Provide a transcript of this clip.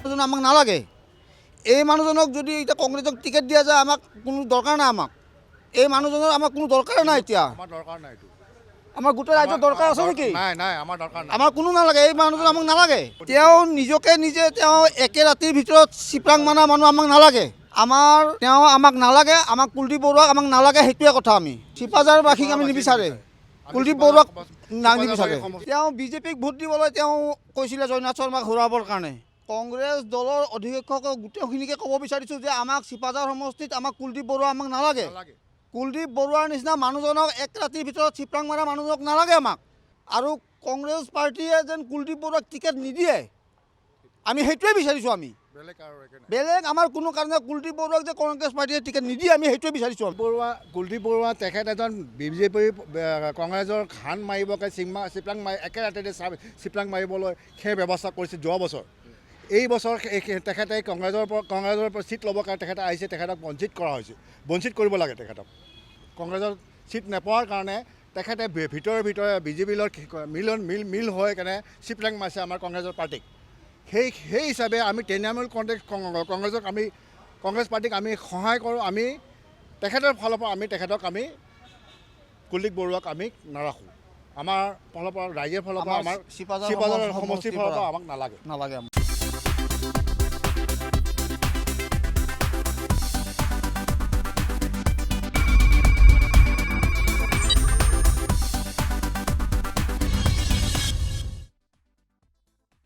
আমাক নালাগে। এই মানুহজনক যদি এতিয়া কংগ্ৰেছক টিকেট দিয়া যায় আমাক কোনো দৰকাৰ নাই। আমাক এই মানুহজনৰ আমাক কোনো দৰকাৰ নাই। এতিয়া আমাৰ দৰকাৰ নাই এইটো। আমাৰ গোটেই ৰাজ্যৰ দৰকাৰ আছে নেকি? নাই নাই, আমাৰ দৰকাৰ নাই। আমাৰ কোনো নালাগে। এই মানুহজন আমাক নালাগে। তেওঁ নিজকে নিজে তেওঁ একে ৰাতিৰ ভিতৰত চিপৰাং মানা মানুহ আমাক নালাগে। তেওঁ আমাক নালাগে। আমাক কুলদীপ বৰুৱাক আমাক নালাগে। সেইটোৱে কথা। আমি চিপাঝাৰবাসীক আমি নিবিচাৰে। কুলদীপ বৰুৱাক নিবিচাৰে। তেওঁ বিজেপিক ভোট দিবলৈ তেওঁ কৈছিলে জয়নাথ শৰ্মাক হৰুৱাবৰ কাৰণে। কংগ্ৰেছ দলৰ অধিক্ষকক গোটেইখিনিকে ক'ব বিচাৰিছোঁ যে আমাক চিপাঝাৰ সমষ্টিত আমাক কুলদীপ বৰুৱা আমাক নালাগে। কুলদীপ বৰুৱাৰ নিচিনা মানুহজনক এক ৰাতিৰ ভিতৰত চিপৰাং মাৰা মানুহজনক নালাগে আমাক। আৰু কংগ্ৰেছ পাৰ্টীয়ে যেন কুলদীপ বৰুৱাক টিকেট নিদিয়ে, আমি সেইটোৱে বিচাৰিছোঁ। আমি বেলেগ আমাৰ কোনো কাৰণে কুলদীপ বৰুৱাক যে কংগ্ৰেছ পাৰ্টীয়ে টিকেট নিদিয়ে, আমি সেইটোৱে বিচাৰিছোঁ। কুলদীপ বৰুৱা তেখেত এজন বিজেপি কংগ্ৰেছৰ ঘান মাৰিবকে চিপৰাং মাৰি একে ৰাতিতে চিপৰাং মাৰিবলৈ সেই ব্যৱস্থা কৰিছে যোৱা বছৰ। এই বছৰ তেখেতে কংগ্ৰেছৰ পৰা ছিট ল'বৰ কাৰণে তেখেতে আহিছে। তেখেতক বঞ্চিত কৰা হৈছে। বঞ্চিত কৰিব লাগে তেখেতক। কংগ্ৰেছৰ ছিট নোপোৱাৰ কাৰণে তেখেতে ভিতৰে বিজেপিৰ লগত মিল হৈ কেনে চিপৰাং মাৰিছে আমাৰ কংগ্ৰেছৰ পাৰ্টীক। সেই হিচাপে আমি তৃণমূল কংগ্ৰেছক কংগ্ৰেছ পাৰ্টীক আমি সহায় কৰোঁ। আমি তেখেতৰ ফালৰ পৰা আমি কুলদীপ বৰুৱাক আমি নাৰাখোঁ। আমাৰ ফালৰ পৰা ৰাইজৰ ফালৰ পৰা আমাৰ চিপাঝাৰ সমষ্টিৰ ফালৰ পৰা আমাক নালাগে।